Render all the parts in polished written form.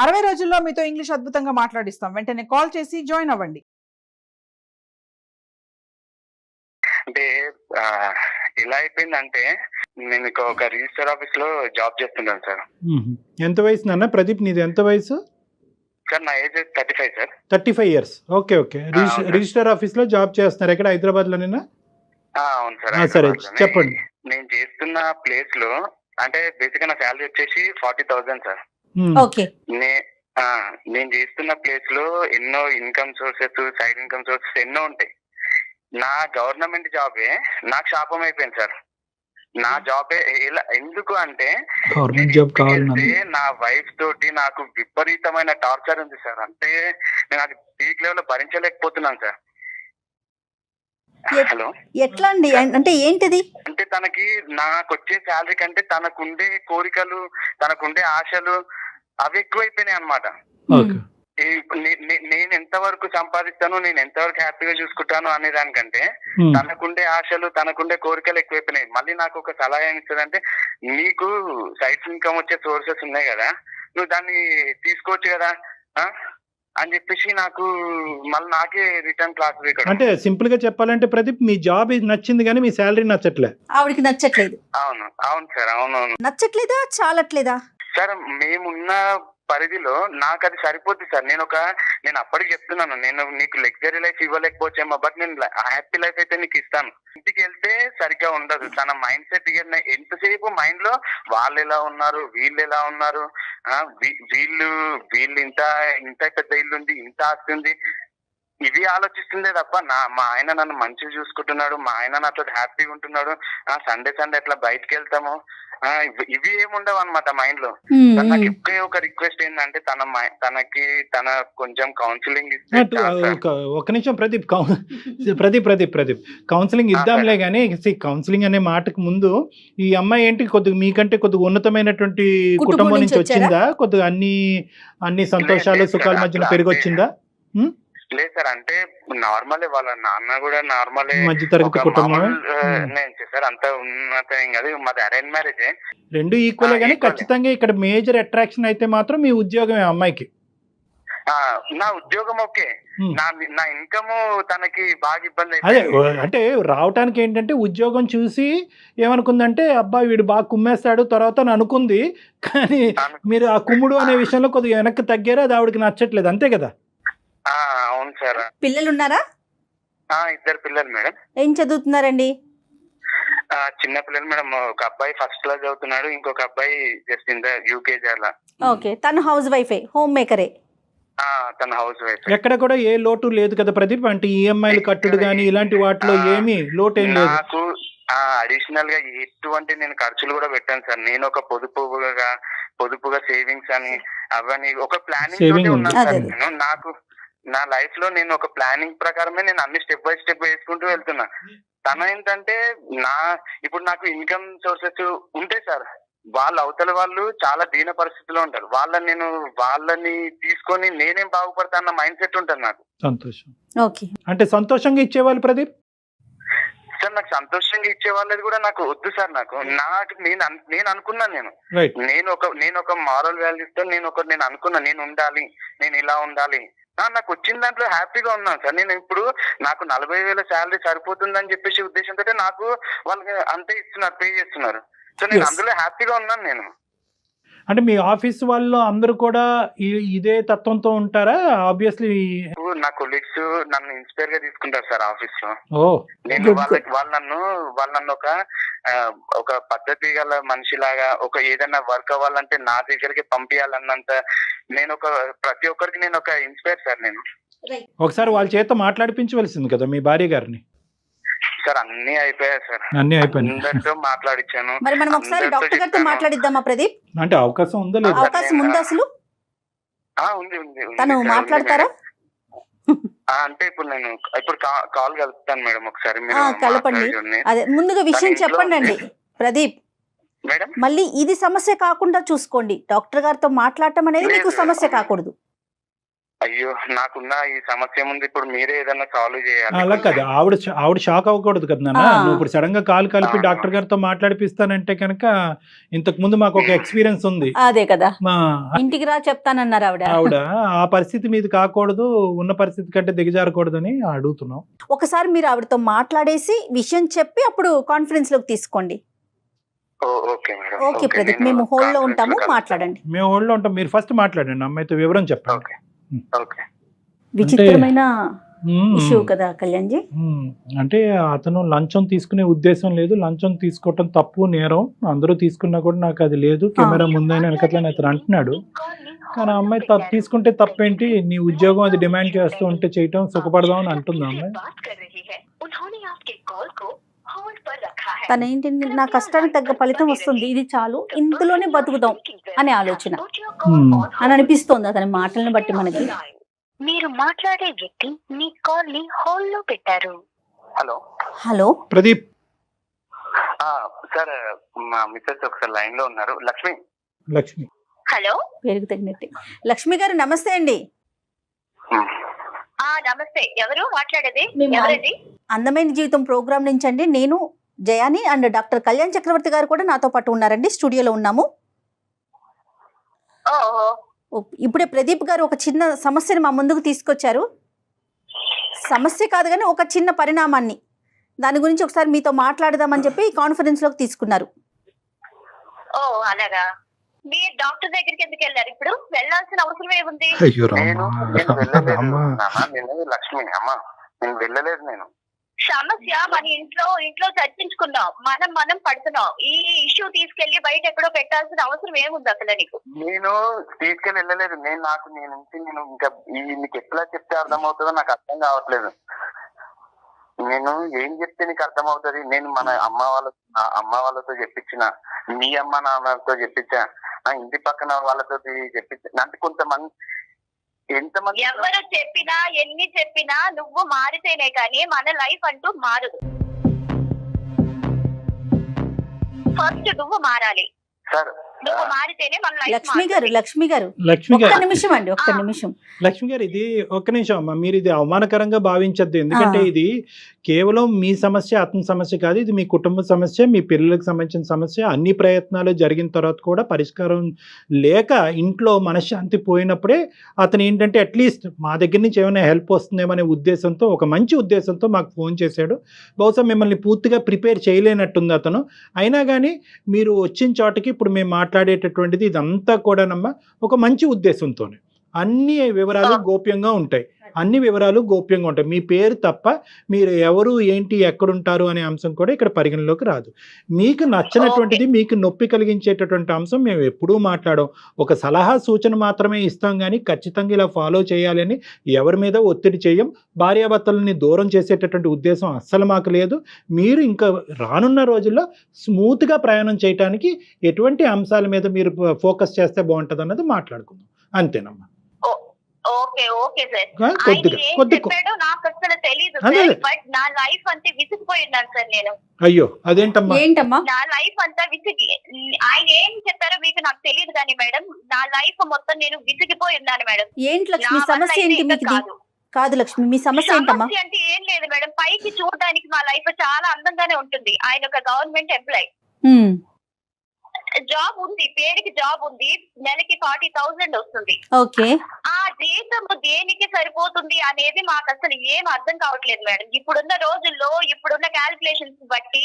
60 రోజుల్లో మీతో ఇంగ్లీష్ అద్భుతంగా మాట్లాడిస్తాం. వెంటనే కాల్ చేసి జాయిన్ అవ్వండి. అంటే ఎలా అయిపోయిందంటే నేను ఒక రిజిస్టర్ ఆఫీస్ లో జాబ్ చేస్తున్నాను సార్. ఎంత వయసు నాన్న ప్రదీప్? నీది ఎంత వయసు? సార్ నా age 35 sir. 35 years. Okay okay. Register office లో జాబ్ చేస్తున్నారు ఎక్కడ? హైదరాబాద్ లోనేనా? అవును సార్. సరే చెప్పండి. నేను చేస్తున్న ప్లేస్ లో అంటే బేసిక్ నా శాలరీ వచ్చేసి 40,000 సార్. ఓకే. నేను చేస్తున్న ప్లేస్ లో ఎన్నో income sources, side income sources ఎన్నో ఉంటాయి. నా గవర్నమెంట్ జాబే నాకు శాపం అయిపోయింది సార్. నా జాబే ఎందుకు అంటే నా వైఫ్ తోటి నాకు విపరీతమైన టార్చర్ ఉంది సార్. అంటే నేను అది పీక్ లెవెల్ భరించలేకపోతున్నాను సార్. హలో, ఎట్లా అండి? అంటే ఏంటిది? అంటే తనకి నాకు వచ్చే శాలరీ కంటే తనకుండే కోరికలు, తనకుండే ఆశలు అవి ఎక్కువైపోయినాయి అన్నమాట. నేను ఎంతవరకు సంపాదిస్తాను, నేను ఎంతవరకు హ్యాపీగా చూసుకుంటాను అనే దానికంటే తనకుండే ఆశలు, తనకుండే కోరికలు ఎక్కువైపోయినాయి. మళ్ళీ నాకు ఒక సలహా ఏమి ఇస్తుందంటే, నీకు సైడ్ ఇన్కమ్ వచ్చే సోర్సెస్ ఉన్నాయి కదా, నువ్వు దాన్ని తీసుకోవచ్చు కదా అని చెప్పేసి నాకు మళ్ళీ నాకే రిటర్న్ క్లాస్. అంటే సింపుల్ గా చెప్పాలంటే ప్రదీప్, మీ జాబ్ నచ్చింది కానీ మీ శాలరీ నచ్చట్లే. ఆవిడకి నచ్చట్లేదు. అవును అవును సార్, అవునవును. నచ్చట్లేదా, చాలట్లేదా సార్? మేమున్న పరిధిలో నాకు అది సరిపోతుంది సార్. నేను అప్పటికి చెప్తున్నాను, నేను నీకు లగ్జరీ లైఫ్ ఇవ్వలేకపోవచ్చేమో, బట్ నేను హ్యాపీ లైఫ్ అయితే నీకు ఇస్తాను. ఇంటికి వెళ్తే సరిగ్గా ఉండదు. తన మైండ్ సెట్ ఎంతసేపు మైండ్ లో వాళ్ళు ఎలా ఉన్నారు, వీళ్ళు ఎలా ఉన్నారు, వీళ్ళు ఇంత పెద్ద ఇల్లు ఉంది, ఇంత ఆస్తి ఉంది, ఇవి ఆలోచిస్తుందే తప్ప మా ఆయన నన్ను మంచిగా చూసుకుంటున్నాడు, మా ఆయన నాతో హ్యాపీగా ఉంటున్నాడు, సండే అట్లా బయటకు వెళ్తాము, ఇవి ఏముండవు అనమాట మైండ్ లో. నాకు ఎక్కువ ఒక రిక్వెస్ట్ ఏంటంటే తన కొంచెం కౌన్సిలింగ్ ఇస్తే. ఒక నిమిషం ప్రదీప్, ప్రదీప్ కౌన్సిలింగ్ ఇద్దాంలే గానీ, కౌన్సిలింగ్ అనే మాటకు ముందు ఈ అమ్మాయి ఏంటి కొద్దిగా మీకంటే కొద్దిగా ఉన్నతమైనటువంటి కుటుంబం నుంచి వచ్చిందా? కొద్దిగా అన్ని సంతోషాలు సుఖాల మధ్యన పెరిగి వచ్చిందా? లేదు సార్, అంటే నార్మలే. వాళ్ళ నాన్న కూడా నార్మలే, మధ్య తరగతి కుటుంబం. సార్ అంత ఉన్నతం కాదు, మాది అరేంజ్ మ్యారేజే. రెండు ఈక్వల్ గానీ ఖచ్చితంగా ఇక్కడ మేజర్ అట్రాక్షన్ అయితే మాత్రం మీ ఉద్యోగమే అమ్మాయికి. నా ఉద్యోగం ఓకే, నా ఇన్కమ్ తనకి బాగా ఇబ్బంది. అదే అంటే రావటానికి ఏంటంటే ఉద్యోగం చూసి ఏమనుకుందంటే, అబ్బాయి వీడు బాగా కుమ్మేస్తాడు తర్వాత అని అనుకుంది. కానీ మీరు ఆ కుమ్ముడు అనే విషయంలో కొద్దిగా వెనక్కి తగ్గారు, అది ఆవిడకి నచ్చట్లేదు, అంతే కదా? అవును సార్. పిల్లలు ఉన్నారా? 2 పిల్లలు మేడం. ఏం చదువుతున్నారండి? చిన్న పిల్లలు మేడం. ఒక అబ్బాయి ఫస్ట్ క్లాస్ చదువుతున్నాడు, ఇంకొక అబ్బాయి జస్ట్ యూకేజీ అలా. ఓకే. తను హౌస్ వైఫే, హోమ్ మేకరే. తన హౌస్ వైఫ్. ఎక్కడ కూడా ఏ లోటు లేదు కదా ప్రదీప్? అంటే ఈఎంఐలు కట్టుడు గానీ ఇలాంటి వాటిలో ఏమీ లోటు ఏం లేదు. నాకు అడిషనల్ గా ఎటువంటి నేను ఖర్చులు కూడా పెట్టాను సార్. నేను ఒక పొదుపుగా సేవింగ్స్ అని అవన్నీ ఒక ప్లానింగ్ ఉన్నాను సార్. నేను నా లైఫ్ లో నేను ఒక ప్లానింగ్ ప్రకారమే నేను అన్ని స్టెప్ బై స్టెప్ వేసుకుంటూ వెళ్తున్నా. తన ఏంటంటే ఇప్పుడు నాకు ఇన్కమ్ సోర్సెస్ ఉంటాయి సార్. అవతల వాళ్ళు చాలా దీన పరిస్థితిలో ఉంటారు. వాళ్ళని తీసుకొని నేనేం బాగుపడతా అన్న మైండ్ సెట్ ఉంటుంది నాకు. సంతోషం. ఓకే. అంటే సంతోషంగా ఇచ్చేవాళ్ళు ప్రదీప్ సార్. నాకు సంతోషంగా ఇచ్చే వాళ్ళది కూడా నాకు వద్దు సార్. నేను అనుకున్నాను, నేను ఒక మారల్ వాల్యూస్ తో నేను అనుకున్నా, నేను ఉండాలి, నేను ఇలా ఉండాలి. నాకు వచ్చిన దాంట్లో హ్యాపీగా ఉన్నాను సార్. నేను ఇప్పుడు నాకు 40,000 శాలరీ సరిపోతుందని చెప్పేసి ఉద్దేశంతో నాకు వాళ్ళకి అంతే ఇస్తున్నారు, పే చేస్తున్నారు. సో నేను అందులో హ్యాపీగా ఉన్నాను నేను. అంటే మీ ఆఫీస్ వాళ్ళు అందరూ కూడా ఇదే తత్వంతో ఉంటారా? ఆబ్వియస్లీ నా కొలీగ్స్ నన్ను ఇన్స్పైర్ గా తీసుకుంటారు సార్ ఆఫీస్ లో. నేను వాళ్ళు నన్ను ఒక పద్ధతి గల మనిషిలాగా, ఒక ఏదైనా వర్క్ అవ్వాలంటే నా దగ్గరికి పంపించాలన్నంత నేను ప్రతి ఒక్కరికి నేను ఒక ఇన్స్పైర్ సార్. నేను ఒకసారి వాళ్ళ చేత మాట్లాడిపించవలసింది కదా మీ భార్య గారిని. సార్ అన్ని అయిపోయాయి సార్, అన్ని అయిపోయాయి. అందరితో మాట్లాడిచ్చాను. మరి మనం ఒకసారి డాక్టర్ గారితో మాట్లాడిద్దామా ప్రదీప్? అంటే అవకాశం ఉందా లేదా? అవకాశం ఉందా అసలు? ఉంది. తను మాట్లాడతారా? అంటే ఇప్పుడు కాల్ కలుపుతాను మేడం ఒకసారి. కలపండి. అదే ముందుగా విషయం చెప్పండి అండి ప్రదీప్. మేడం మళ్ళీ ఇది సమస్య కాకుండా చూసుకోండి. డాక్టర్ గారితో మాట్లాడటం అనేది మీకు సమస్య కాకూడదు. అయ్యో నాకున్న ఈ సమస్య ముందు ఇప్పుడు మీరే ఏదైనా సాల్వ్ అలా చేయాలి. కాదు, ఆవిడ షాక్ అవ్వకూడదు కదా నాన్న. ఆ. నువ్వు ఇప్పుడు సడన్ గా కాల్ కలిపి డాక్టర్ గారితో మాట్లాడిపిస్తానంటే కనుక ఇంతకు ముందు మాకు ఒక ఎక్స్పీరియన్స్ ఉంది. అదే కదా, మా ఇంటికి రా చెప్తానన్నారు ఆవిడ ఆ పరిస్థితి మీద కాకూడదు, ఉన్న పరిస్థితి కంటే దిగజారకూడదని అడుగుతున్నాం. ఒకసారి మీరు ఆవిడతో మాట్లాడేసి విషయం చెప్పి అప్పుడు కాన్ఫరెన్స్ లోకి తీసుకోండి. Okay madam. ఓకే ప్రదీప్, మేము హోల్డ్ లో ఉంటాము, మాట్లాడండి. మేము ఊళ్ళో ఉంటాం, మీరు ఫస్ట్ మాట్లాడండి, అమ్మాయితో వివరం చెప్పండి. Okay okay. విచిత్రమైన మ్మ్. ఇష్యూ కదా కళ్యాణ్ జీ. అంటే అతను లంచం తీసుకునే ఉద్దేశం లేదు, లంచం తీసుకోవటం తప్పు నేరం, అందరూ తీసుకున్నా కూడా నాకు అది లేదు, కెమెరా ముందైనా వెనకట్లని అతను అంటున్నాడు. కానీ ఆ అమ్మాయి తీసుకుంటే తప్పేంటి, నీ ఉద్యోగం అది డిమాండ్ చేస్తూ ఉంటే చేయటం సుఖపడదాం అని అంటుంది ఆ అమ్మాయి. తనేంటి, నా కష్టానికి తగ్గ ఫలితం వస్తుంది, ఇది చాలు, ఇందులోనే బతుకుదాం అనే ఆలోచన అని అనిపిస్తోంది అతని మాటలను బట్టి మనకి. మీరు మాట్లాడే వ్యక్తి మీ కాల్ ని హోల్డ్ లో పెట్టారు. Hello hello Pradeep. సార్, మా మిస్సెస్ ఒకసారి లైన్ లో ఉన్నారు. లక్ష్మి. హలో, పేరుకు తగినట్టే. లక్ష్మి గారు నమస్తే అండి. నమస్తే. ఎవరు మాట్లాడేది? మేము ఎవరది? అందమైన జీవితం ప్రోగ్రామ్ నుంచి అండి. నేను జయాని అండ్ డాక్టర్ కళ్యాణ్ చక్రవర్తి గారు కూడా నాతో పాటు ఉన్నారండి, స్టూడియోలో ఉన్నాము. ఓహో, ఇప్పుడే ప్రదీప్ గారు ఒక చిన్న సమస్యను మా ముందుకు తీసుకొచ్చారు. సమస్య కాదు కానీ ఒక చిన్న పరిణామాన్ని, దాని గురించి ఒకసారి మీతో మాట్లాడదామని చెప్పి కాన్ఫరెన్స్ లోకి తీసుకున్నారు. ఓ అలాగా. మీరు డాక్టర్ దగ్గరికి ఎందుకు వెళ్ళారు? ఇప్పుడు వెళ్ళాల్సిన అవసరం ఏముంది? నేను లక్ష్మి అమ్మా, నేను వెళ్ళలేదు. నేను సమస్య మన ఇంట్లో చర్చించుకున్నాం, మనం పడుతున్నాం. ఈ ఇష్యూ తీసుకెళ్లి బయట ఎక్కడో పెట్టాల్సిన అవసరం ఏముంది అసలు నీకు? నేను తీసుకెళ్ళి వెళ్ళలేదు. నేను ఇంకా నీకు ఎట్లా చెప్తే అర్థమవుతుందో నాకు అర్థం కావట్లేదు. నేను ఏం చెప్తే నీకు అర్థమవుతుంది? నేను మన అమ్మ వాళ్ళతో చెప్పించిన, మీ అమ్మ నాన్నతో చెప్పించా, నా ఇంటి పక్కన వాళ్ళతో చెప్పించా. అంటే కొంతమంది ఎంతమంది ఎవరు చెప్పినా ఎన్ని చెప్పినా నువ్వు మారితేనే కానీ మన లైఫ్ అంటూ మారదు. ఫస్ట్ నువ్వు మారాలి. సార్ నువ్వు మారితేనే మన లైఫ్. లక్ష్మి గారు ఒక్క నిమిషం అండి, ఒక్క నిమిషం. లక్ష్మి గారు, ఇది ఒక్క నిమిషం అమ్మా, మీరు ఇది అవమానకరంగా భావించద్దు. ఎందుకంటే ఇది కేవలం మీ సమస్య, అతని సమస్య కాదు, ఇది మీ కుటుంబ సమస్య, మీ పిల్లలకు సంబంధించిన సమస్య. అన్ని ప్రయత్నాలు జరిగిన తర్వాత కూడా పరిష్కారం లేక ఇంట్లో మనశ్శాంతి పోయినప్పుడే అతను ఏంటంటే అట్లీస్ట్ మా దగ్గర నుంచి ఏమైనా హెల్ప్ వస్తుందేమో అనే ఉద్దేశంతో, ఒక మంచి ఉద్దేశంతో మాకు ఫోన్ చేశాడు. బహుశా మిమ్మల్ని పూర్తిగా ప్రిపేర్ చేయలేనట్టుంది అతను. అయినా కానీ మీరు వచ్చిన చోటకి ఇప్పుడు మేము మాట్లాడేటటువంటిది ఇదంతా కూడానమ్మా ఒక మంచి ఉద్దేశంతోనే. అన్ని వివరాలు గోప్యంగా ఉంటాయి, మీ పేరు తప్ప మీరు ఎవరు ఏంటి ఎక్కడుంటారు అనే అంశం కూడా ఇక్కడ పరిగణలోకి రాదు. మీకు నచ్చినటువంటిది, మీకు నొప్పి కలిగించేటటువంటి అంశం మేము ఎప్పుడూ మాట్లాడాం. ఒక సలహా సూచన మాత్రమే ఇస్తాం, కానీ ఖచ్చితంగా ఇలా ఫాలో చేయాలని ఎవరి మీద ఒత్తిడి చేయం. భార్యాభర్తలని దూరం చేసేటటువంటి ఉద్దేశం అస్సలు మాకు లేదు. మీరు ఇంకా రానున్న రోజుల్లో స్మూత్గా ప్రయాణం చేయడానికి ఎటువంటి అంశాల మీద మీరు ఫోకస్ చేస్తే బాగుంటుంది అన్నది మాట్లాడుకుందాం, అంతేనమ్మా. Okay okay sir. కొద్దిగా చెప్పాడు నాకు అసలు తెలీదు, బట్ నా లైఫ్ అంతే విసిగిపోయిన్నాను సార్ నేను. అయ్యో అదేంటమ్మా? నా లైఫ్ అంతా విసిగి, ఆయన ఏం చెప్పారో మీకు నాకు తెలియదు కానీ మేడం, నా లైఫ్ మొత్తం నేను విసిగిపోయి ఉన్నాను మేడం. ఏంటి లక్ష్మి సమస్య ఏంటి మీకు? కాదు లక్ష్మి, మీ సమస్య ఏంటమ్మా? అంటే ఏం లేదు మేడం, పైకి చూడడానికి మా లైఫ్ చాలా అందంగానే ఉంటుంది. ఆయన ఒక గవర్నమెంట్ ఎంప్లాయ్, జాబ్ ఉంది, పేరుకి జాబ్ ఉంది, నెలకి 40,000 వస్తుంది. ఓకే, ఆ జీతం దేనికి సరిపోతుంది అనేది మాకు అసలు ఏం అర్థం కావట్లేదు మేడం. ఇప్పుడున్న రోజుల్లో, ఇప్పుడున్న క్యాలిక్యులేషన్స్ బట్టి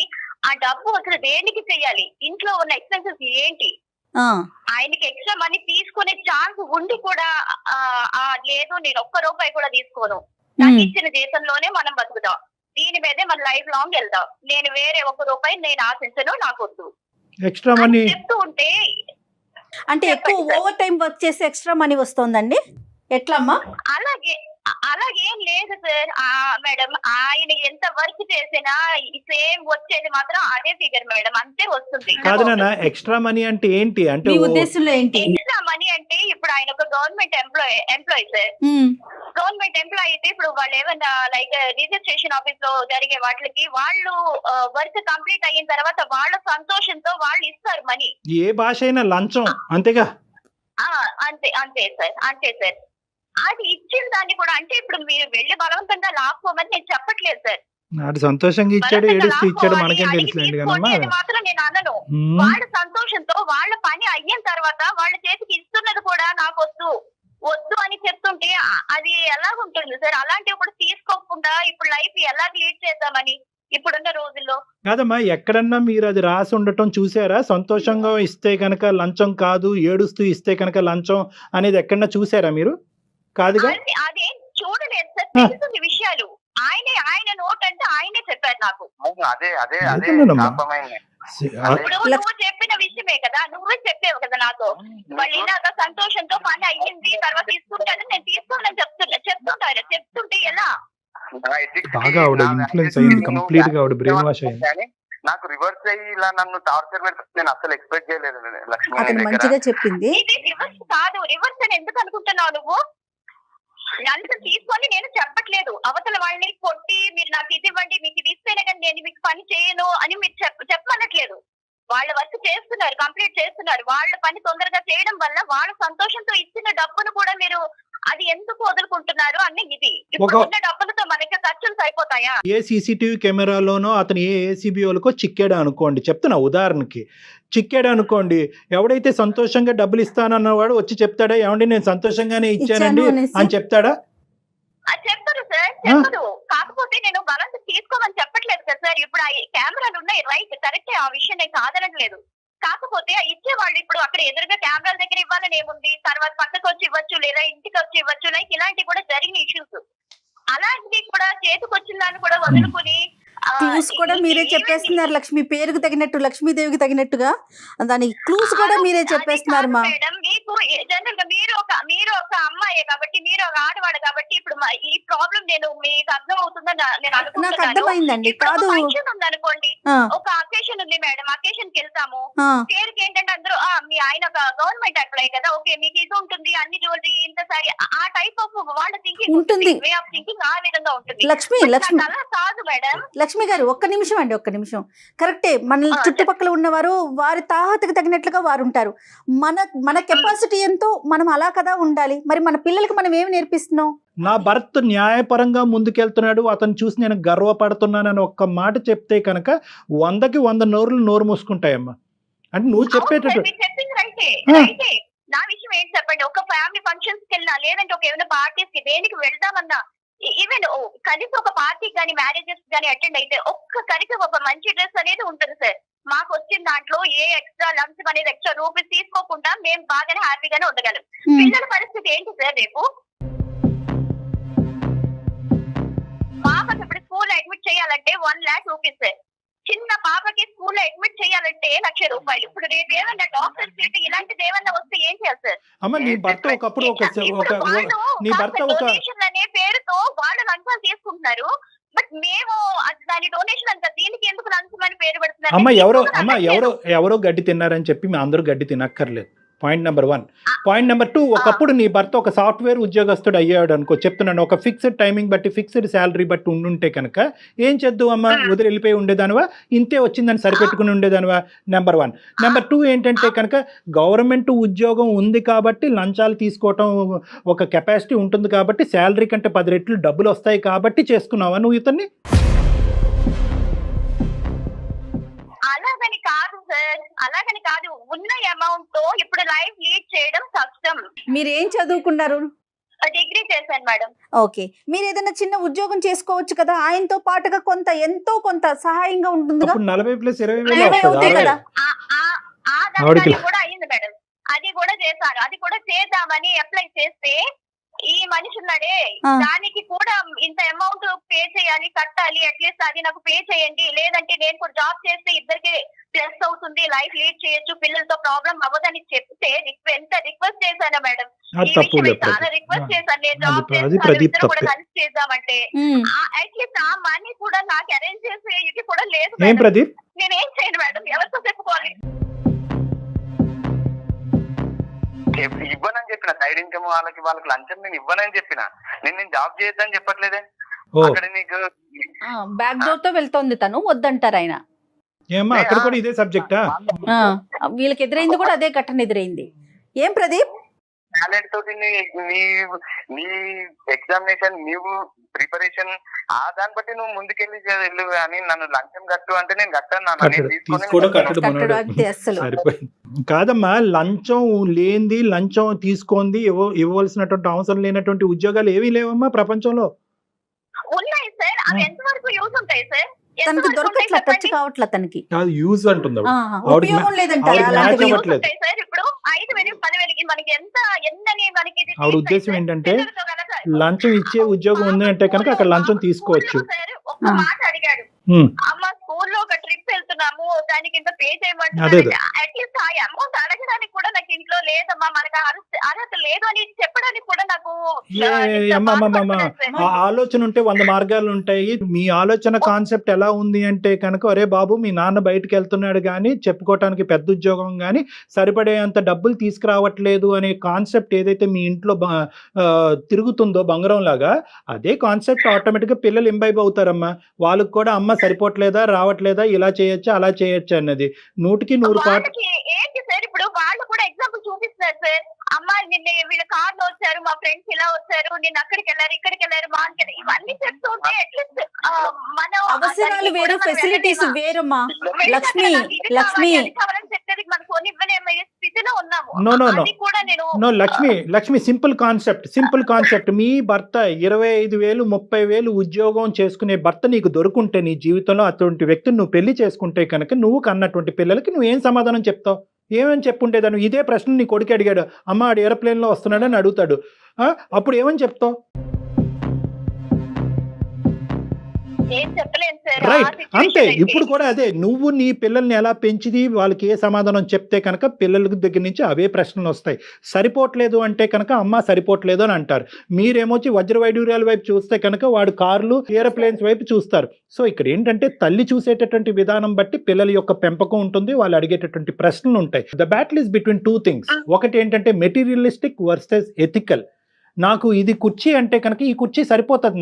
ఆ డబ్బు అసలు దేనికి చెయ్యాలి? ఇంట్లో ఉన్న ఎక్స్పెన్సెస్ ఏంటి? ఆయనకి ఎక్స్ట్రా మనీ తీసుకునే ఛాన్స్ ఉండి కూడా లేదు, నేను ఒక్క రూపాయి కూడా తీసుకోను, నాకు ఇచ్చిన జీతంలోనే మనం బతుకుదాం, దీని మీదే మన లైఫ్ లాంగ్ వెళ్దాం, నేను వేరే ఒక్క రూపాయి నేను ఆశించను, నాకు వద్దు ఎక్స్ట్రా మనీ చెప్తూ ఉంటే. అంటే ఎక్కువ ఓవర్ టైం వర్క్ చేసి ఎక్స్ట్రా మనీ వస్తుందండి, ఎట్లమ్మా? అలాగేం లేదు సార్. మేడం, ఆయన ఎంత వర్క్ చేసినా సేమ్ వచ్చేది మాత్రం అదే ఫిగర్ మేడం, అంతే వస్తుంది. కాదు నాన్న, ఎక్స్ట్రా మనీ అంటే ఏంటి? అంటే మీ ఉద్దేశంలో ఏంటి? ఎక్స్ట్రా మనీ అంటే ఇప్పుడు ఆయన ఒక government employee sir. Government employee అయితే ఇప్పుడు వాళ్ళు ఏమన్నా లైక్ రిజిస్ట్రేషన్ ఆఫీస్ లో జరిగే వాటికి వాళ్ళు వర్క్ కంప్లీట్ అయిన తర్వాత వాళ్ళ సంతోషంతో వాళ్ళు ఇస్తారు మనీ. ఏ భాష అయినా లంచం అంతేగా? అంతే సార్. అది ఇచ్చిన దాన్ని కూడా అంటే ఇప్పుడు మీరు వెళ్ళి బలవంతంగా లాక్కోమని నేను చెప్పట్లేదు సార్. నాడు సంతోషంగా ఇచ్చాడు, బలవంతంగా ఏడుస్తూ ఇచ్చాడు, లాక్కోవాలి, మనకేం అడిగి తెలుసులేండి తీసుకోండి కానమ్మా. అని మాత్రం నేను అనను. వాళ్ళ సంతోషంతో వాళ్ళ పని అయిన తర్వాత వాళ్ళ చేతికి ఇస్తున్నది కూడా నాకు వద్దు అని చెప్తుంటే అది ఎలా ఉంటుంది సార్? అలాంటివి కూడా తీసుకోకుండా ఇప్పుడు లైఫ్ ఎలా లీడ్ చేద్దామని ఇప్పుడున్న రోజుల్లో. కాదమ్మా, ఎక్కడన్నా మీరు అది రాసి ఉండటం చూసారా? సంతోషంగా ఇస్తే కనుక లంచం కాదు, ఏడుస్తూ ఇస్తే కనుక లంచం అనేది ఎక్కడన్నా చూసారా మీరు? కాదుగా. అదేం చూడలేదు సార్, తెలుస్తుంది విషయాలు. ఆయన నోట్ అంటే ఆయనే చెప్పారు నాకు. అదే అదే అదే అదేనమ్మా. శాపమైంది. ఇప్పుడు నువ్వు చెప్పిన విషయమే కదా, నువ్వే చెప్పావు కదా నాతో. వాళ్ళు ఇలాగ సంతోషంతో పని అయ్యింది తర్వాత తీసుకుంటాను, నేను తీసుకోనని చెప్తుంటే ఎలా? బాగా ఆవిడ ఇన్ఫ్లుయెన్స్ అయ్యింది, కంప్లీట్ గా ఆవిడ బ్రెయిన్ వాష్ అయ్యింది. కానీ నాకు రివర్స్ అయ్యి ఇలా నన్ను టార్చర్ పెడుతుంది నేను అసలు ఎక్స్పెక్ట్ చేయలేదు లక్ష్మి నీ అతను దగ్గర. మంచిగా చెప్పింది. ఇది రివర్స్ కాదు, రివర్స్ అని ఎందుకు అనుకుంటున్నావు నువ్వు? నన్ను తీసుకొని నేను చెప్పట్లేదు, అవతల వాళ్ళని కొట్టి మీరు నాకు ఇది ఇవ్వండి, మీకు ఇది ఇస్తేనే కానీ నేను మీకు పని చేయను అని మీరు చెప్పనట్లేదు. వాళ్ళ వర్క్ చేస్తున్నారు, కంప్లీట్ చేస్తున్నారు. వాళ్ళ పని తొందరగా చేయడం వల్ల వాళ్ళ సంతోషంతో ఇచ్చిన డబ్బును కూడా మీరు అది ఎందుకు వదులుకుంటున్నారు అన్న ఇది. ఇప్పుడు ఉన్న డబ్బులతో మనకి ఖర్చులు సరిపోతాయా? ఏ సీసీటీవీ కెమెరాలోనో అతను ఏ ఏసీబీఓలకో చిక్కాడు అనుకోండి, చెప్తున్నా ఉదాహరణకి, చిక్కాడు అనుకోండి, ఎవడైతే సంతోషంగా డబ్బులు ఇస్తానన్నవాడు వచ్చి చెప్తాడా ఏమండి నేను సంతోషంగానే ఇచ్చానండి అని చెప్తాడా? అది చెప్పరు సార్, చెప్పరు. కాకపోతే నేను బలంగా తీసుకోమని చెప్పట్లేదు కదా సార్. ఇప్పుడు ఆ కెమెరాలు ఉన్నాయి, రైట్, కరెక్టే, ఆ విషయం నేను కాదనట్లేదు. కాకపోతే ఇచ్చే వాళ్ళు ఇప్పుడు అక్కడ ఎదురుగా కెమెరాల దగ్గర ఇవ్వాలని ఏముంది, తర్వాత పక్కకు వచ్చి ఇవ్వచ్చు లేదా ఇంటికి వచ్చి ఇవ్వచ్చు, లైక్ ఇలాంటివి కూడా జరిగిన ఇష్యూస్. అలాంటివి కూడా చేతికి వచ్చిన దాన్ని కూడా వదులుకుని క్లూస్ కూడా మీరే చెప్పేస్తున్నారు లక్ష్మి, పేరుకు తగినట్టు, లక్ష్మీదేవికి తగినట్టుగా దానికి క్లూస్ కూడా మీరే చెప్పేస్తున్నారు మా మేడం. మీకు జనరల్ గా మీరు ఒక అమ్మాయే కాబట్టి, మీరు ఒక ఆడవాడు కాబట్టి ఇప్పుడు ఈ ప్రాబ్లం నేను మీకు అర్థం అవుతుందని నేను నాకు అనుకుంటున్నాను. అర్థమైందండి. కాదు, ఫంక్షన్ ఉందనుకోండి, ఒక అకేషన్ ఉంది మేడం, అకేషన్ కి వెళ్తాము, పేరుకి ఏంటంటే అందరూ మీ ఆయన ఒక గవర్నమెంట్ ఎంప్లాయీ కదా, ఓకే మీకు ఇది ఉంటుంది, అన్ని జ్యువెలరీ ఇంత సారీ, ఆ టైప్ ఆఫ్ వాళ్ళ థింకింగ్ ఉంటుంది, వే ఆఫ్ థింకింగ్ ఆ విధంగా ఉంటుంది. లక్ష్మి అలా కాదు మేడం. లక్ష్మి గారు ఒక్క నిమిషం అండి, ఒక్క నిమిషం. కరెక్టే, మన చుట్టుపక్కల ఉన్నవారు వారి తాహతకు తగినట్లుగా వారు ఉంటారు. మన కెపాసిటీ ఎంతో మనం అలా కదా ఉండాలి. మరి మన పిల్లలకి మనం ఏమి నేర్పిస్తున్నాం? నా భర్త న్యాయపరంగా ముందుకెళ్తున్నాడు, అతను చూసి నేను గర్వపడుతున్నానని ఒక్క మాట చెప్తే కనుక 100కి 100 నోరు మూసుకుంటాయమ్మా. అంటే నువ్వు చెప్పేటట్టు చెప్పింది రైటే. నా విషయం ఏంటి చెప్పండి, ఒక ఫ్యామిలీ ఫంక్షన్స్ కి వెళ్ళినా లేదంటే ఒక ఏమైనా పార్టీస్ కి దేనికి వెళ్దామన్నా, ఈవెన్ కనీసం ఒక పార్టీకి కానీ మ్యారేజెస్ కానీ అటెండ్ అయితే ఒక్కరికి ఒక మంచి డ్రెస్ అనేది ఉంటుంది సార్. మాకు వచ్చిన దాంట్లో ఏ ఎక్స్ట్రా లంచ్ అనేది ఎక్స్ట్రా రూపీస్ తీసుకోకుండా మేము బాగానే హ్యాపీగానే ఉండగలం. పిల్లల పరిస్థితి ఏంటి సార్? రేపు పాపకి ఇప్పుడు స్కూల్ అడ్మిట్ చేయాలంటే 1 lakh రూపీస్ సార్. చిన్న పాపకి స్కూల్లో అడ్మిట్ చేయాలంటే 1 లక్ష రూపాయలు. ఇప్పుడు రేపు ఏమన్నా డాక్టర్ సీట్ ఇలాంటిది ఏమన్నా వస్తే ఏం చేయాలి సార్? అమ్మ, నీ భర్త ఒకప్పుడు నీ భర్త ఒక డొనేషన్ అనే పేరుతో వాళ్ళు లంచాలు తీసుకుంటున్నారు. బట్ మేము దాని డొనేషన్ అంతా దీనికి ఎందుకు లంచం అని పేరు పెడుతున్నారు? ఎవరో గడ్డి తిన్నారని చెప్పి మీ అందరూ గడ్డి తినక్కర్లేదు. Point number 1. పాయింట్ నెంబర్ 2, ఒకప్పుడు నీ భర్త ఒక సాఫ్ట్వేర్ ఉద్యోగస్తుడు అయ్యాడు అనుకో, చెప్తున్నాను, ఒక ఫిక్స్డ్ టైమింగ్ బట్టి ఫిక్స్డ్ శాలరీ బట్టి ఉండుంటే కనుక ఏం చేద్దాం అమ్మా, వదిలి వెళ్ళిపోయి ఉండేదానివా? ఇంతే వచ్చిందని సరిపెట్టుకుని ఉండేదానివా? నెంబర్ 1. నెంబర్ 2 ఏంటంటే కనుక గవర్నమెంట్ ఉద్యోగం ఉంది కాబట్టి లంచాలు తీసుకోవటం ఒక కెపాసిటీ ఉంటుంది కాబట్టి శాలరీ కంటే 10 రెట్లు డబ్బులు వస్తాయి కాబట్టి చేసుకున్నావా నువ్వు ఇతన్ని? అలాగని కాదు సార్, అలాగని కాదు. ఉన్న అమౌంట్ తో ఇప్పుడు లైఫ్ లీడ్ చేయడం కష్టం. మీరు ఏం చదువుకున్నారు? డిగ్రీ చేశాను మేడం. ఓకే, మీరు ఏదైనా చిన్న ఉద్యోగం చేసుకోవచ్చు కదా, ఆయనతో పాటుగా ఎంతో కొంత సహాయంగా ఉంటుంది కదా. 40+20 కదా. ఆ దాని కూడా అయ్యింది మేడం, అది కూడా చేశాను. అది కూడా చేద్దామని అప్లై చేస్తే ఈ మనిషి ఉన్నాడే, దానికి కూడా ఇంత అమౌంట్ పే చేయాలి, కట్టాలి, అట్లీస్ట్ అది నాకు పే చేయండి, లేదంటే నేను కూడా జాబ్ చేస్తే ఇద్దరికి ప్లస్ అవుతుంది, లైఫ్ లీడ్ చేయొచ్చు, పిల్లలతో ప్రాబ్లం అవ్వదని చెప్తే ఎంత రిక్వెస్ట్ చేశాను మేడం. చాలా రిక్వెస్ట్ చేశాను, నేను జాబ్ చేస్తాను కూడా కలిసి చేద్దామంటే అట్లీస్ట్ ఆ మనీ కూడా నాకు అరేంజ్ చేసే ఇది కూడా లేదు. నేనేం చేయను మేడం, ఎవరితో చెప్పుకోవాలి? ఇవ్వనని చెప్పిన, సైడ్ ఇన్కమ్ వాళ్ళకి లంచం నేను ఇవ్వనని చెప్పిన. నేను జాబ్ చేయొద్దని చెప్పట్లేదే. అక్కడ నీకు బ్యాక్ డోర్ తో వెళ్తోంది తను, వద్దంటారు ఆయన. అక్కడ కూడా ఇదే సబ్జెక్టా? వీళ్ళకి ఎదురైంది కూడా అదే ఘటన ఎదురైంది. ఏం ప్రదీప్? టాలెంట్ తోటి నీ ఎగ్జామినేషన్ నీవు ప్రిపరేషన్ దాన్ని బట్టి నువ్వు ముందుకెళ్ళి వెళ్ళు కానీ నన్ను లంచం కట్టు అంటే నేను కట్టడు అంతే అస్సలు. సరిపోయింది. కాదమ్మా, లంచం లేనిది, లంచం తీసుకుంది ఇవ్వవలసినటువంటి అవసరం లేనటువంటి ఉద్యోగాలు ఏమీ లేవమ్మా ప్రపంచంలో. ఉన్నాయి సార్, అవి ఎంతవరకు యూజ్ ఉంటాయి సార్? తనకి దొరకట్లా, టచ్ కావట్లా తనకి. యూజ్ అంటుంది ఉపయోగం లేదంటారా ఆవిడకి అలాంటివి? మ్యాచ్ అవ్వట్లేదు. సార్ ఇప్పుడు 5,000 10,000 మనకి ఎన్నని మనకి ఇది ఆవిడ ఉద్దేశం ఏంటంటే లంచం ఇచ్చే ఉద్యోగం ఉంది అంటే కనుక అక్కడ లంచం తీసుకోవచ్చు. సార్ ఒక్క మాట అడిగాడు, అమ్మ స్కూల్లో ఒక ట్రిప్ వెళ్తున్నాము దానికి ఇంత పే చేయమంటారు. అట్లీస్ట్ ఆ అమౌంట్ అడగడానికి కూడా నాకు ఇంట్లో లేదమ్మా, మనకు అర్హత లేదు అని చెప్పడానికి కూడా నాకు ఆ ఆలోచన ఉంటే 100 మార్గాలు ఉంటాయి. మీ ఆలోచన కాన్సెప్ట్ ఎలా ఉంది అంటే కనుక, అరే బాబు మీ నాన్న బయటకు వెళ్తున్నాడు కానీ చెప్పుకోవటానికి పెద్ద ఉద్యోగం కానీ సరిపడేంత డబ్బులు తీసుకురావట్లేదు అనే కాన్సెప్ట్ ఏదైతే మీ ఇంట్లో తిరుగుతుందో బంగారం లాగా, అదే కాన్సెప్ట్ ఆటోమేటిక్ గా పిల్లలు ఇంబైబ్ అవుతారమ్మా. వాళ్ళకి కూడా అమ్మ సరిపోవట్లేదా, రావట్లేదా, ఇలా చేయొచ్చా అలా చేయొచ్చు అన్నది 100% ఏంటి సార్ ఇప్పుడు వాళ్ళు కూడా ఎగ్జాంపుల్ చూపిస్తున్నారు సార్. అమ్మ నిన్న వీళ్ళ కార్ లో వచ్చారు, మా ఫ్రెండ్స్ ఇలా వచ్చారు, నేను అక్కడికి వెళ్ళారు ఇక్కడికి వెళ్ళారు, మార్కెట్ ఇవన్నీ చెప్తుంటే అట్లీస్ట్ మన అవసరాలు వేరు, ఫెసిలిటీస్ వేరమ్మా. లక్ష్మి చెప్పేది మన కొన్ని ఇవ్వలేమో స్థితిలో ఉన్నాము. No Lakshmi simple concept. మీ భర్త 25,000 30,000 ఉద్యోగం చేసుకునే భర్త నీకు దొరుకుంటే నీ జీవితంలో అటువంటి వ్యక్తిని నువ్వు పెళ్లి చేసుకుంటే కనుక నువ్వు కన్నటువంటి పిల్లలకి నువ్వు ఏం సమాధానం చెప్తావు? ఏమని చెప్పుంటేదాను? ఇదే ప్రశ్న నీ కొడుకు అడిగాడు, అమ్మ ఆడు ఏరోప్లేన్లో వస్తున్నాడని అడుగుతాడు, అప్పుడు ఏమని చెప్తావు? రైట్, అంతే. ఇప్పుడు కూడా అదే, నువ్వు నీ పిల్లల్ని ఎలా పెంచిది, వాళ్ళకి ఏ సమాధానం చెప్తే కనుక పిల్లల దగ్గర నుంచి అవే ప్రశ్నలు వస్తాయి. సరిపోవట్లేదు అంటే కనుక అమ్మ సరిపోవట్లేదు అని అంటారు. మీరేమొచ్చి వజ్ర వైడూర్యాల వైపు చూస్తే కనుక వాడు కార్లు ఏరోప్లేన్స్ వైపు చూస్తారు. సో ఇక్కడ ఏంటంటే తల్లి చూసేటటువంటి విధానం బట్టి పిల్లల యొక్క పెంపకం ఉంటుంది, వాళ్ళు అడిగేటటువంటి ప్రశ్నలు ఉంటాయి. The battle is between 2 things. ఒకటి ఏంటంటే మెటీరియలిస్టిక్ వర్సెస్ ఎథికల్. నాకు ఇది కుర్చీ అంటే కనుక ఈ కుర్చీ సరిపోతుంది,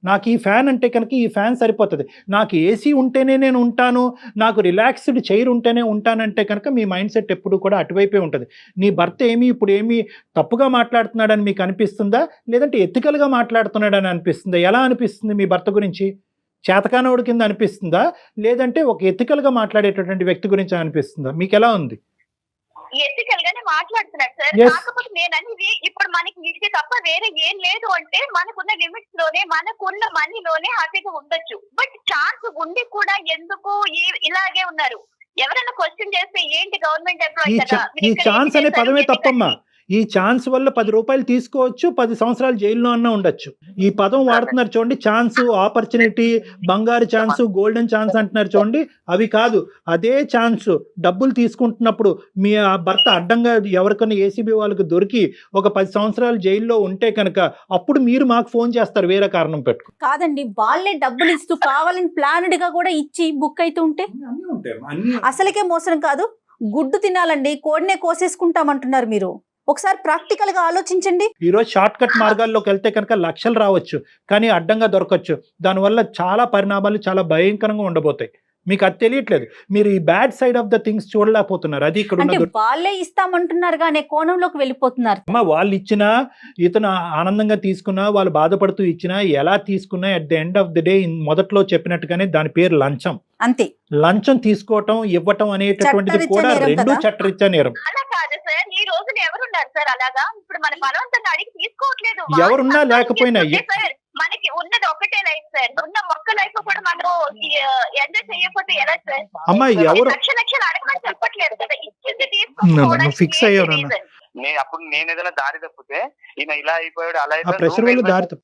నాకు ఈ ఫ్యాన్ అంటే కనుక ఈ ఫ్యాన్ సరిపోతుంది, నాకు ఏసీ ఉంటేనే నేను ఉంటాను, నాకు రిలాక్స్డ్ చైర్ ఉంటేనే ఉంటానంటే కనుక మీ మైండ్ సెట్ ఎప్పుడు కూడా అటువైపే ఉంటుంది. నీ భర్త ఇప్పుడు ఏమి తప్పుగా మాట్లాడుతున్నాడని మీకు అనిపిస్తుందా, లేదంటే ఎథికల్గా మాట్లాడుతున్నాడని అనిపిస్తుందా? ఎలా అనిపిస్తుంది మీ భర్త గురించి? చేతకానోడి కింద అనిపిస్తుందా, లేదంటే ఒక ఎథికల్గా మాట్లాడేటటువంటి వ్యక్తి గురించి అనిపిస్తుందా? మీకు ఎలా ఉంది? ఎథికల్ గానే మాట్లాడుతున్నాడు సార్. కాకపోతే నేను అనేది ఇప్పుడు మనకి ఇది తప్ప వేరే ఏం లేదు అంటే మనకున్న లిమిట్స్ లోనే మనకున్న మనీలోనే హ్యాపీగా ఉండొచ్చు. బట్ ఛాన్స్ ఉండి కూడా ఎందుకు ఇలాగే ఉన్నారు? ఎవరైనా క్వశ్చన్ చేస్తే ఏంటి గవర్నమెంట్ ఎంప్లాయీ కదా, ఈ ఛాన్స్ అనే పదమే తప్పమ్మా. ఈ ఛాన్స్ వల్ల 10 రూపాయలు తీసుకోవచ్చు, 10 సంవత్సరాలు జైల్లో అన్నా ఉండొచ్చు. ఈ పదం వాడుతున్నారు చూడండి, ఛాన్స్, ఆపర్చునిటీ, బంగారు ఛాన్స్, గోల్డెన్ ఛాన్స్ అంటున్నారు చూడండి, అవి కాదు. అదే ఛాన్స్ డబ్బులు తీసుకుంటున్నప్పుడు మీ భర్త అడ్డంగా ఎవరికైనా ఏసీబీ వాళ్ళకి దొరికి ఒక 10 సంవత్సరాలు జైల్లో ఉంటే కనుక అప్పుడు మీరు మాకు ఫోన్ చేస్తారు వేరే కారణం పెట్టు. కాదండి, వాళ్ళే డబ్బులు ఇస్తూ కావాలని ప్లాన్డ్ గా కూడా ఇచ్చి బుక్ అయితే ఉంటే అసలుకే మోసం కాదు. గుడ్డు తినాలండి, కోడినే కోసేసుకుంటామంటున్నారు మీరు. ఒకసారి ప్రాక్టికల్ గా ఆలోచించండి. ఈరోజు షార్ట్ కట్ మార్గాల్లోకి వెళ్తే కనుక లక్షలు రావచ్చు, కానీ అడ్డంగా దొరకచ్చు. దానివల్ల చాలా పరిణామాలు చాలా భయంకరంగా ఉండబోతాయి. మీకు అది తెలియట్లేదు, మీరు ఈ bad side of the things చూడలేకపోతున్నారు. అది ఇక్కడ వాళ్ళే ఇస్తామంటున్నారు కానీ కోణంలోకి వెళ్ళిపోతున్నారు. వాళ్ళు ఇచ్చినా, ఇతను ఆనందంగా తీసుకున్నా, వాళ్ళు బాధపడుతూ ఇచ్చినా, ఎలా తీసుకున్నా at the end of the day మొదట్లో చెప్పినట్టుగానే దాని పేరు లంచం. అంతే. లంచం తీసుకోవటం, ఇవ్వటం అనేటటువంటిది కూడా రెండు చట్టరీత్యా నేరం. ఈ రోజున ఎవరున్నారు సార్ అలాగా? ఇప్పుడు మన బలవంతంగా అడిగి తీసుకోవట్లేదు. ఎవరున్నా లేకపోయినా మనకి ఉన్నది ఒకటే లైఫ్ సార్. ఉన్న ఒక్క లైఫ్ కూడా మనం ఎంజాయ్ చేయకపోతే ఎలా సార్? అమ్మాయి ఎవరు లక్షలు అడగమని చెప్పట్లేదు కదా, ఇచ్చింది తీసుకోవడానికి ఫిక్స్ అయ్యారు. అప్పుడు నేను ఏదైనా దారి తప్పితే ఈయన ఇలా అయిపోయాడు, అలా అయిపోయాడు.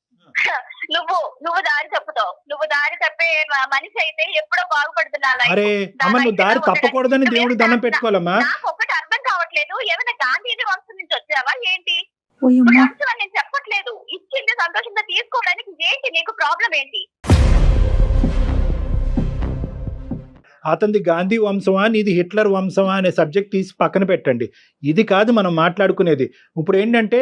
నువ్వు దారి తప్పుతావు. నువ్వు దారి తప్పే మనిషి అయితే ఎప్పుడో బాగుపడుతున్నా. అరే అమ్మ, నువ్వు దారి తప్పకూడదని దేవుడు దండం పెట్టుకోవాలమ్మా. నాకు ఒకటి అర్థం కావట్లేదు, ఏమైనా గాంధీజీ వంశం నుంచి వచ్చావా ఏంటి? నేను చెప్పట్లేదు, ఇచ్చింది సంతోషంగా తీసుకోవడానికి ఏంటి నీకు ప్రాబ్లం ఏంటి? అతనిది గాంధీ వంశమా, నీది హిట్లర్ వంశమా అనే సబ్జెక్ట్ తీసి పక్కన పెట్టండి. ఇది కాదు మనం మాట్లాడుకునేది. ఇప్పుడు ఏంటంటే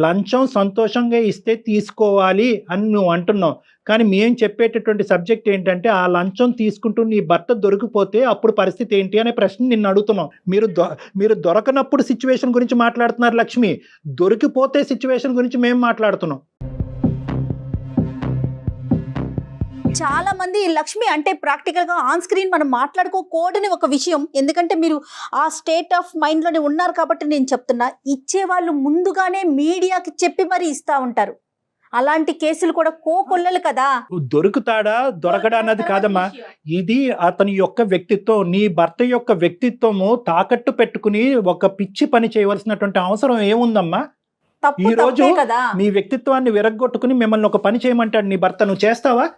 లంచం సంతోషంగా ఇస్తే తీసుకోవాలి అని నువ్వు అంటున్నావు, కానీ మేము చెప్పేటటువంటి సబ్జెక్ట్ ఏంటంటే ఆ లంచం తీసుకుంటూ నీ భర్త దొరికిపోతే అప్పుడు పరిస్థితి ఏంటి అనే ప్రశ్న నిన్ను అడుగుతున్నాం. మీరు దొరకనప్పుడు సిచ్యువేషన్ గురించి మాట్లాడుతున్నారు లక్ష్మి, దొరికిపోతే సిచ్యువేషన్ గురించి మేము మాట్లాడుతున్నాం. చాలా మంది లక్ష్మి అంటే ప్రాక్టికల్ గా ఆన్ స్క్రీన్ మనం మాట్లాడుకోకూడని ఒక విషయం, ఎందుకంటే మీరు ఆ స్టేట్ ఆఫ్ మైండ్ లోనే ఉన్నారు కాబట్టి నేను చెప్తున్నా. ఇచ్చే వాళ్ళు ముందుగానే మీడియాకి చెప్పి మరి ఇస్తా ఉంటారు. అలాంటి కేసులు కూడా కోకొల్లలు కదా. దొరుకుతాడా దొరకడా అన్నది కాదమ్మా, ఇది అతని యొక్క వ్యక్తిత్వం. నీ భర్త యొక్క వ్యక్తిత్వము తాకట్టు పెట్టుకుని ఒక పిచ్చి పని చేయవలసినటువంటి అవసరం ఏముందమ్మా? ఈ రోజు కదా నీ వ్యక్తిత్వాన్ని విరగ్గొట్టుకుని మిమ్మల్ని ఒక పని చేయమంటాడు నీ భర్త, నువ్వు చేస్తావా?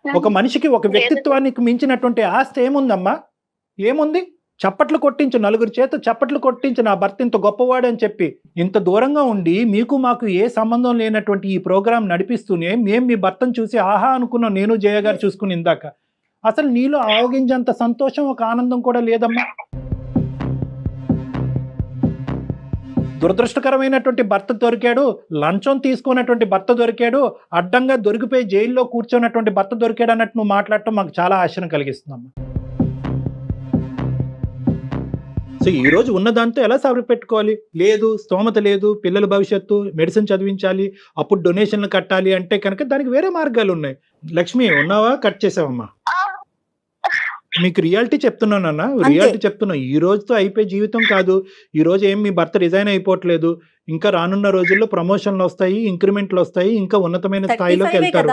ఒక మనిషికి ఒక వ్యక్తిత్వానికి మించినటువంటి ఆస్తి ఏముందమ్మా? ఏముంది? చప్పట్లు కొట్టించు, నలుగురు చేత చప్పట్లు కొట్టించు, నా భర్త ఇంత గొప్పవాడు అని చెప్పి. ఇంత దూరంగా ఉండి మీకు మాకు ఏ సంబంధం లేనటువంటి ఈ ప్రోగ్రాం నడిపిస్తూనే మేము మీ భర్తను చూసి ఆహా అనుకున్నాం, నేను జయ గారు చూసుకుని ఇందాక. అసలు నీలో ఆవగించేంత సంతోషం, ఒక ఆనందం కూడా లేదమ్మా. దురదృష్టకరమైనటువంటి భర్త దొరికాడు, లంచం తీసుకున్నటువంటి భర్త దొరికాడు, అడ్డంగా దొరికిపోయి జైల్లో కూర్చున్నటువంటి భర్త దొరికాడు అన్నట్టు నువ్వు మాట్లాడటం మాకు చాలా ఆశను కలిగిస్తుందమ్మా. సో ఈ రోజు ఉన్నదాంతో ఎలా సరిపెట్టుకోవాలి? లేదు, స్తోమత లేదు, పిల్లల భవిష్యత్తు, మెడిసిన్ చదివించాలి, అప్పుడు డొనేషన్లు కట్టాలి అంటే కనుక దానికి వేరే మార్గాలు ఉన్నాయి. లక్ష్మి ఉన్నావా? కట్ చేసావమ్మా. మీకు రియాలిటీ చెప్తున్నానన్నా, రియాలిటీ చెప్తున్నా. ఈ రోజుతో అయిపోయే జీవితం కాదు. ఈ రోజు ఏం మీ భర్త రిజైన్ అయిపోవట్లేదు. ఇంకా రానున్న రోజుల్లో ప్రమోషన్లు వస్తాయి, ఇంక్రిమెంట్లు వస్తాయి, ఇంకా ఉన్నతమైన స్థాయిలోకి వెళ్తారు.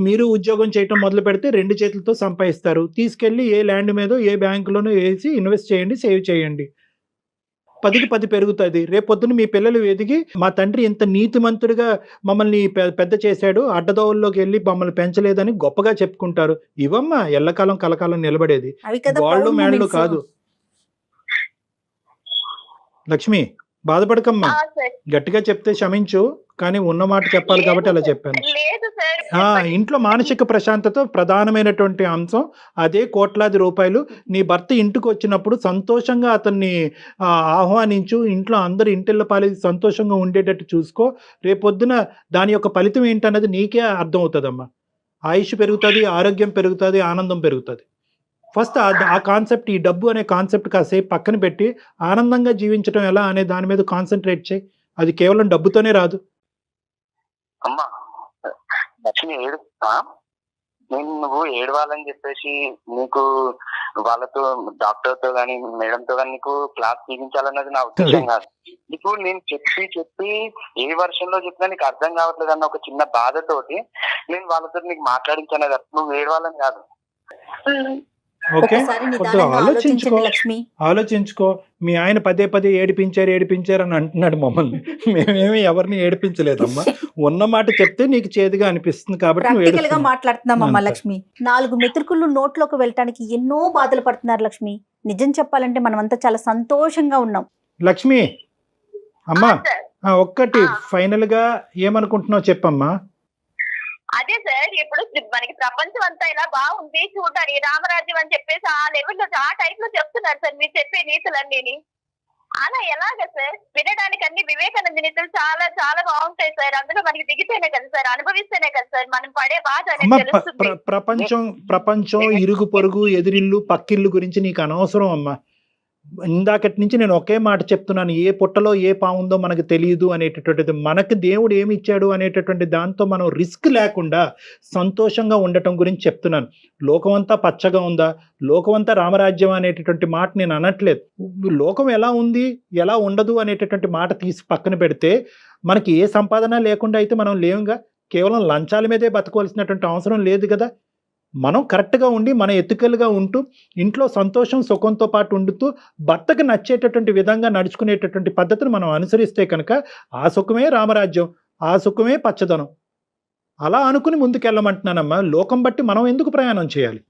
మీరు ఉద్యోగం చేయటం మొదలు పెడితే 2 చేతులతో సంపాదిస్తారు. తీసుకెళ్లి ఏ ల్యాండ్ మీదో ఏ బ్యాంకులోనో వేసి ఇన్వెస్ట్ చేయండి, సేవ్ చేయండి. 10కి 10 పెరుగుతుంది. రేపొద్దున మీ పిల్లలు ఎదిగి మా తండ్రి ఇంత నీతిమంతుడిగా మమ్మల్ని పెద్ద చేశాడు, అడ్డదోవల్లోకి వెళ్ళి మమ్మల్ని పెంచలేదని గొప్పగా చెప్పుకుంటారు. ఇవమ్మా ఎల్లకాలం కలకాలం నిలబడేది, గోళ్ళు మేళ్ళు కాదు. లక్ష్మి బాధపడకమ్మా, గట్టిగా చెప్తే క్షమించు, కానీ ఉన్న మాట చెప్పాలి కాబట్టి అలా చెప్పాను. ఇంట్లో మానసిక ప్రశాంతత ప్రధానమైనటువంటి అంశం. అదే కోట్లాది రూపాయలు. నీ భర్త ఇంటికి వచ్చినప్పుడు సంతోషంగా అతన్ని ఆహ్వానించు. ఇంట్లో అందరు ఇంటిళ్ళ పాలి సంతోషంగా ఉండేటట్టు చూసుకో. రేపొద్దున దాని యొక్క ఫలితం ఏంటన్నది నీకే అర్థం అవుతుందమ్మా. ఆయుష్ పెరుగుతుంది, ఆరోగ్యం పెరుగుతుంది, ఆనందం పెరుగుతుంది. ఫస్ట్ ఆ కాన్సెప్ట్, ఈ డబ్బు అనే కాన్సెప్ట్ కాసేపు పక్కన పెట్టి ఆనందంగా జీవించడం ఎలా అనే దాని మీద కాన్సన్ట్రేట్ చేయి. అది కేవలం డబ్బుతోనే రాదు. అమ్మా లక్ష్మి ఏడుస్తా, నేను నువ్వు ఏడవాలని చెప్పేసి నీకు వాళ్ళతో డాక్టర్తో గానీ మేడంతో గానీ నీకు క్లాస్ తీయించాలన్నది నా ఉద్దేశం కాదు. నీకు నేను చెప్పి ఏ వర్షంలో చెప్పినా నీకు అర్థం కావట్లేదు అన్న ఒక చిన్న బాధతోటి నేను వాళ్ళతో నీకు మాట్లాడించాను కదా. నువ్వు ఏడవాలని కాదు. ఓకే, ఆలోచించుకో. మీ ఆయన పదే పదే ఏడిపించారు అని అంటున్నాడు మమ్మల్ని. మేమేమి ఎవరిని ఏడిపించలేదమ్మా. ఉన్న మాట చెప్తే నీకు చేదుగా అనిపిస్తుంది కాబట్టి మాట్లాడుతున్నామమ్మా. లక్ష్మి 4 మెతుకులు నోట్లోకి వెళ్ళటానికి ఎన్నో బాధలు పడుతున్నారు లక్ష్మి. నిజం చెప్పాలంటే మనమంతా చాలా సంతోషంగా ఉన్నాం. లక్ష్మి అమ్మా, ఒక్కటి ఫైనల్ గా ఏమనుకుంటున్నావు చెప్పమ్మా. అదే సార్, ఇప్పుడు మనకి ప్రపంచం అంతా ఇలా బాగుంది చూడాలి, రామరాజ్యం అని చెప్పేసి ఆ లెవెల్లో ఆ టైప్ లో చెప్తున్నారు సార్ మీరు చెప్పే నీతులన్నీ. అలా ఎలాగ సార్? వినడానికి అన్ని వివేకానంద నీతులు చాలా చాలా బాగుంటాయి సార్. అందులో మనకి దిగితేనే కదా సార్, అనుభవిస్తేనే కదా సార్ మనం పడే బాధ అనేది తెలుస్తుంది. ప్రపంచం ఇరుగు పొరుగు ఎదిరిల్లు పక్కిల్లు గురించి నీకు అనవసరం అమ్మా. ఇందాకటి నుంచి నేను ఒకే మాట చెప్తున్నాను, ఏ పుట్టలో ఏ పావుందో మనకు తెలియదు అనేటటువంటిది. మనకు దేవుడు ఏమి ఇచ్చాడు అనేటటువంటి దాంతో మనం రిస్క్ లేకుండా సంతోషంగా ఉండటం గురించి చెప్తున్నాను. లోకమంతా పచ్చగా ఉందా, లోకమంతా రామరాజ్యం అనేటటువంటి మాట నేను అనట్లేదు. లోకం ఎలా ఉంది ఎలా ఉండదు అనేటటువంటి మాట తీసి పక్కన పెడితే మనకి ఏ సంపాదన లేకుండా అయితే మనం లేవుగా. కేవలం లంచాల మీదే బతకవలసినటువంటి అవసరం లేదు కదా. మనం కరెక్ట్గా ఉండి మన ఎత్తుకలుగా ఉంటూ ఇంట్లో సంతోషం సుఖంతో పాటు ఉండుతూ భర్తకు నచ్చేటటువంటి విధంగా నడుచుకునేటటువంటి పద్ధతిని మనం అనుసరిస్తే కనుక ఆ సుఖమే రామరాజ్యం, ఆ సుఖమే పచ్చదనం. అలా అనుకుని ముందుకెళ్ళమంటున్నానమ్మా. లోకం బట్టి మనం ఎందుకు ప్రయాణం చేయాలి?